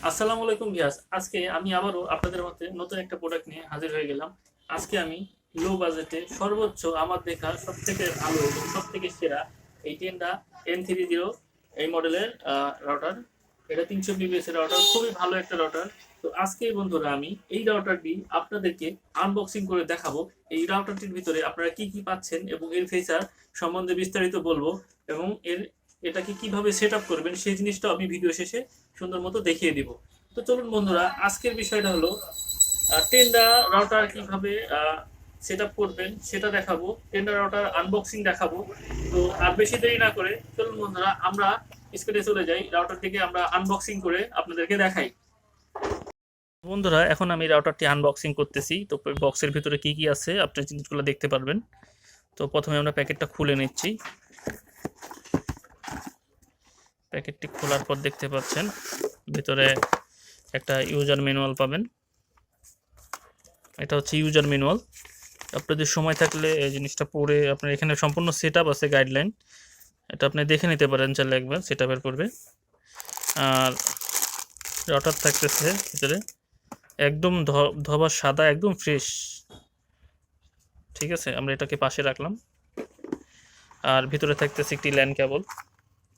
আসসালামু আলাইকুম ভিউয়ার্স। আজকে আমি আবারও আপনাদের মধ্যে নতুন একটা প্রোডাক্ট নিয়ে হাজির হয়ে গেলাম। আজকে আমি লো বাজেটে সর্বোচ্চ আমার দেখা সবথেকে ভালো এবং সবথেকে সেরা এই টেন্ডা N30 এই মডেলের রাউটার। এটা 300 mbps এর রাউটার, খুবই ভালো একটা রাউটার। তো আজকে বন্ধুরা আমি এই রাউটারটি আপনাদেরকে আনবক্সিং করে দেখাবো। এই রাউটারটির ভিতরে আপনারা কি কি পাচ্ছেন এবং এর ফিচার সম্বন্ধে বিস্তারিত বলবো, এবং এটাকে কিভাবে সেট আপ করবেন সেই জিনিসটাও আমি ভিডিও শেষে সুন্দর মতো দেখিয়ে দিব। তো চলুন বন্ধুরা, আজকের বিষয়টা হলো টেন্ডা রাউটার কিভাবে সেট আপ করবেন সেটা দেখাবো, টেন্ডা রাউটার আনবক্সিং দেখাবো। তো আর বেশি দেরি না করে চলুন বন্ধুরা আমরা স্ক্রিনে চলে যাই, রাউটারটিকে আমরা আনবক্সিং করে আপনাদেরকে দেখাই। বন্ধুরা, এখন আমি রাউটারটি আনবক্সিং করতেছি। তো বক্সের ভিতরে কি কি আছে আপনি জিনিসগুলো দেখতে পারবেন। তো প্রথমে আমরা প্যাকেটটা খুলে নিচ্ছি। প্যাকেটটি খোলার পর দেখতে পাচ্ছেন ভিতরে একটা ইউজার ম্যানুয়াল পাবেন। এটা হচ্ছে ইউজার ম্যানুয়াল। আপনাদের সময় থাকলে এই জিনিসটা পড়ে আপনার এখানে সম্পূর্ণ সেট আপ আছে, গাইডলাইন, এটা আপনি দেখে নিতে পারেন চাইলে একবার সেট আপের পূর্বে। আর রাউটার থাকতেছে ভিতরে একদম ধবা সাদা, একদম ফ্রেশ। ঠিক আছে, আমরা এটাকে পাশে রাখলাম। আর ভিতরে থাকতেছে একটি ল্যান কেবল,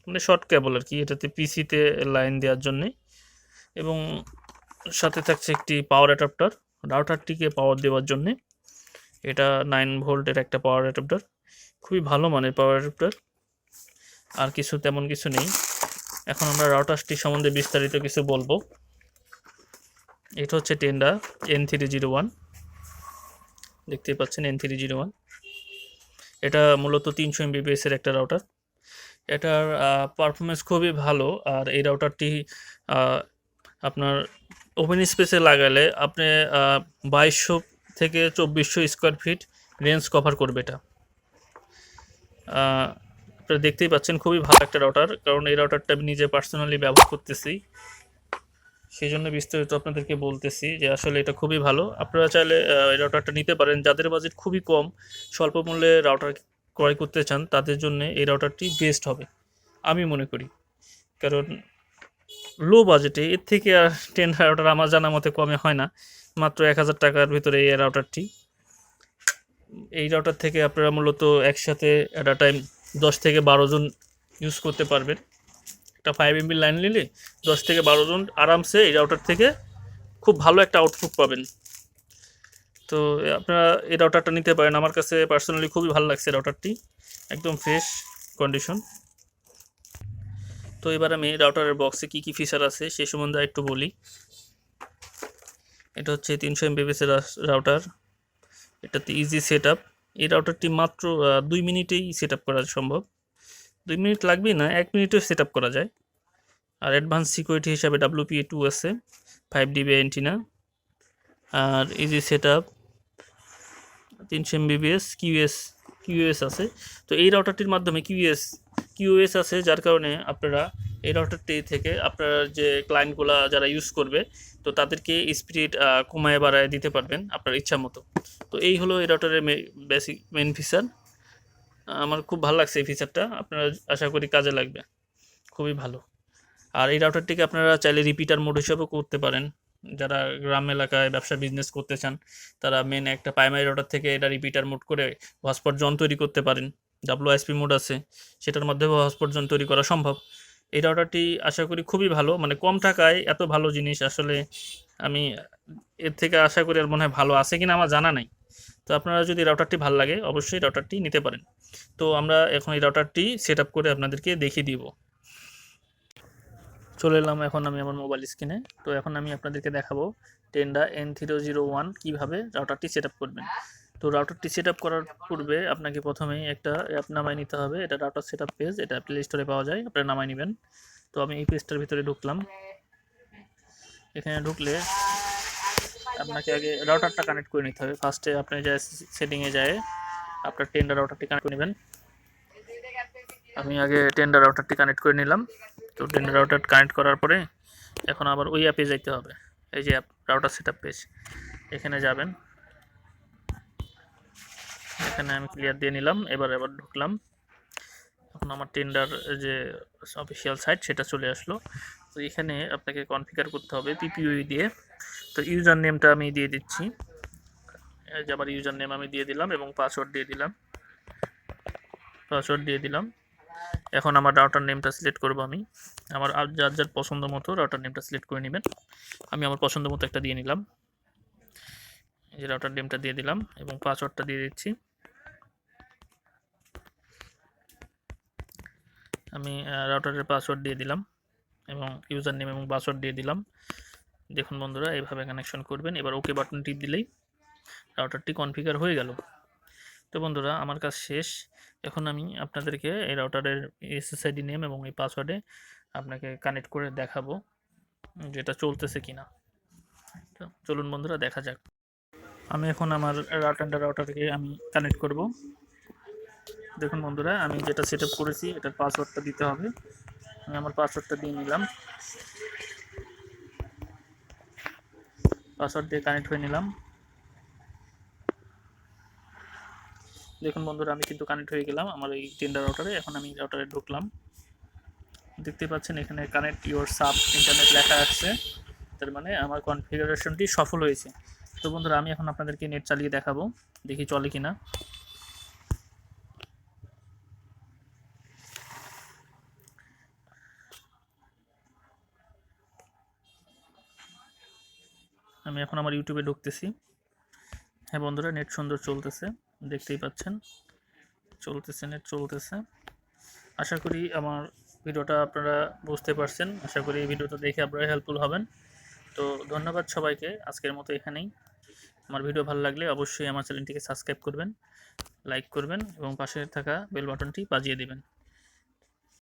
মানে শর্ট কেবল আর কি, এটাতে পিসিতে লাইন দেওয়ার জন্যে। এবং সাথে থাকছে একটি পাওয়ার অ্যাডাপ্টার রাউটারটিকে পাওয়ার দেওয়ার জন্যে। এটা 9 ভোল্টের একটা পাওয়ার অ্যাডাপ্টার, খুবই ভালো মানের পাওয়ার অ্যাডাপ্টার। আর কিছু তেমন কিছু নেই। এখন আমরা রাউটারটি সম্বন্ধে বিস্তারিত কিছু বলবো। এটা হচ্ছে টেন্ডা N301, দেখতেই পাচ্ছেন N301। এটা মূলত 300 mbps এর একটা রাউটার। এটার পারফরমেন্স খুবই ভালো। আর এই রাউটারটি আপনার ওপেন স্পেসে লাগালে আপনি 2200 থেকে 2400 স্কোয়ার ফিট রেঞ্জ কভার করবে এটা। আপনারা দেখতেই পাচ্ছেন খুবই ভালো একটা রাউটার, কারণ এই রাউটারটা আমি নিজে পার্সোনালি ব্যবহার করতেছি, সেই জন্য বিস্তারিত আপনাদেরকে বলতেছি যে আসলে এটা খুবই ভালো। আপনারা চাইলে এই রাউটারটা নিতে পারেন। যাদের বাজেট খুবই কম, স্বল্প মূল্যে রাউটার ক্রয় করতে চান, তাদের জন্য এই রাউটারটি বেস্ট হবে আমি মনে করি। কারণ লো বাজেটে এর থেকে আর 10 রাউটার আমার জানা মতে কমে হয় না। মাত্র 1000 টাকার ভিতরে এই রাউটারটি। এই রাউটার থেকে আপনারা মূলত একসাথে অ্যাট আ টাইম 10 থেকে 12 জন ইউজ করতে পারবেন। একটা 5 MB লাইন নিলে 10 থেকে 12 জন আরামসে এই রাউটার থেকে খুব ভালো একটা আউটপুট পাবেন। তো আপনারা এই রাউটারটা নিতে পারেন। আমার কাছে পার্সোনালি খুবই ভালো লাগছে রাউটারটি, একদম ফ্রেশ কন্ডিশন। তো এবার আমি রাউটারের বক্সে কি কি ফিচার আছে সে সম্বন্ধে একটু বলি। এটা হচ্ছে 300 mbps এর রাউটার। এটাতে ইজি সেট আপ। এই রাউটারটি মাত্র 2 মিনিটেই সেট আপ করা সম্ভব। 2 মিনিট লাগবেই না, 1 মিনিটেও সেট আপ করা যায়। আর অ্যাডভান্স সিকিউরিটি হিসাবে WPA2 আছে, 5 dB অ্যান্টিনা। আর easy set up, 300 mbps Q S আছে। তো এই রাউটারটির মাধ্যমে কিউএস আছে, যার কারণে আপনারা এই রাউটারটি থেকে আপনার যে ক্লায়েন্টগুলো যারা ইউজ করবে, তো তাদেরকে স্পিড কমায় বাড়ায় দিতে পারবেন আপনার ইচ্ছা মতো। তো এই হলো এই রাউটারের বেসিক মেন ফিচার। আমার খুব ভালো লাগছে এই ফিচারটা, আপনারা আশা করি কাজে লাগবে, খুবই ভালো। আর এই রাউটারটিকে আপনারা চাইলে রিপিটার মোড হিসাবেও করতে পারেন। যারা গ্রাম এলাকায় ব্যবসা বিজনেস করতে চান, তারা মেন একটা প্রাইমারি রাউটার থেকে এটা রিপিটার মোড করে হটস্পট জোন তৈরি করতে পারেন। WSP মোড আছে, সেটার মাধ্যমেও হটস্পট জোন তৈরি করা সম্ভব। এই রাউটারটি আশা করি খুবই ভালো, মানে কম টাকায় এত ভালো জিনিস আসলে আমি এর থেকে আশা করি আর মনে হয় ভালো আছে কিনা আমার জানা নাই। তো আপনারা যদি রাউটারটি ভালো লাগে অবশ্যই রাউটারটি নিতে পারেন। তো আমরা এখন এই রাউটারটি সেট আপ করে আপনাদেরকে দেখিয়ে দিব। চলে এলাম এখন আমি আমার মোবাইল স্ক্রিনে। তো এখন আমি আপনাদেরকে দেখাবো টেন্ডা N301 কীভাবে রাউটারটি সেট আপ করবেন। তো রাউটারটি সেট আপ করার পূর্বে আপনাকে প্রথমেই একটা অ্যাপ নামায় নিতে হবে। এটা রাউটার সেট আপ পেজ, এটা প্লে স্টোরে পাওয়া যায়, আপনারা নামায় নেবেন। তো আমি এই পেজটার ভিতরে ঢুকলাম। এখানে ঢুকলে আপনাকে আগে রাউটারটা কানেক্ট করে নিতে হবে। ফার্স্টে আপনি যায় সেটিংয়ে যায় আপনার টেন্ডা রাউটারটি কানেক্ট করে নেবেন। আমি আগে টেন্ডা রাউটারটি কানেক্ট করে নিলাম। তো টেন্ডা রাউটার কানেক্ট করার পরে এখন আবার ওই অ্যাপে যাইতে হবে। এই যে অ্যাপ রাউটার সেটআপ পেজ, এখানে যাবেন। এখানে আমি ক্লিয়ার দিয়ে নিলাম। এবার ঢুকলাম। এখন আমার টেন্ডার যে অফিসিয়াল সাইট সেটা চলে আসলো। তো এখানে আপনাকে কনফিগার করতে হবে পিপিইউ দিয়ে। তো ইউজার নেমটা আমি দিয়ে দিচ্ছি, এই যে আমার ইউজার নেম আমি দিয়ে দিলাম এবং পাসওয়ার্ড দিয়ে দিলাম। এখন আমার রাউটার নেমটা সিলেক্ট করব আমি। আমার যার যার পছন্দ মতো রাউটার নেমটা সিলেক্ট করে নেবেন। আমি আমার পছন্দ মতো একটা দিয়ে নিলাম, এই যে রাউটার নেমটা দিয়ে দিলাম এবং পাসওয়ার্ডটা দিয়ে দিচ্ছি। আমি রাউটারের পাসওয়ার্ড দিয়ে দিলাম এবং ইউজার নেম এবং পাসওয়ার্ড দিয়ে দিলাম। দেখুন বন্ধুরা, এইভাবে কানেকশন করবেন। এবার ওকে বাটন টিপ দিলেই রাউটারটি কনফিগার হয়ে গেল। তো বন্ধুরা, আমার কাজ শেষ। এখন আমি আপনাদেরকে এই রাউটারের এসএসআইডি নেম এবং এই পাসওয়ার্ডে আপনাকে কানেক্ট করে দেখাবো যেটা চলতেছে কিনা। তো চলুন বন্ধুরা, দেখা যাক। আমি এখন আমার রাউটারকে আমি কানেক্ট করব। দেখুন বন্ধুরা, আমি যেটা সেট আপ করেছি এটার পাসওয়ার্ডটা দিতে হবে। আমি আমার পাসওয়ার্ডটা দিয়ে নিলাম, পাসওয়ার্ড দিয়ে কানেক্ট হয়ে নিলাম। দেখুন বন্ধুরা, আমি কিন্তু কানেক্ট হয়ে গেলাম আমার এই টেন্ডার রাউটারে। এখন আমি রাউটারে ঢুকলাম, দেখতে পাচ্ছেন এখানে কানেক্ট ইউর সাব ইন্টারনেট লেখা আসছে, তার মানে আমার কনফিগারেশনটি সফল হয়েছে। তো বন্ধুরা, আমি এখন আপনাদেরকে নেট চালিয়ে দেখাবো, দেখি চলে কিনা। আমি এখন আমার ইউটিউবে ঢুকতেছি। হ্যাঁ বন্ধুরা, নেট সুন্দর চলতেছে, দেখতেই পাচ্ছেন নেট চলতেছে। আশা করি আমার ভিডিওটা আপনারা বুঝতে পারছেন, আশা করি এই ভিডিওটা দেখে আপনারা হেল্পফুল হবেন। তো ধন্যবাদ সবাইকে, আজকের মতো এখানেই। আমার ভিডিও ভালো লাগলে অবশ্যই আমার চ্যানেলটিকে সাবস্ক্রাইব করবেন, লাইক করবেন এবং পাশে থাকা বেল বাটনটি বাজিয়ে দেবেন।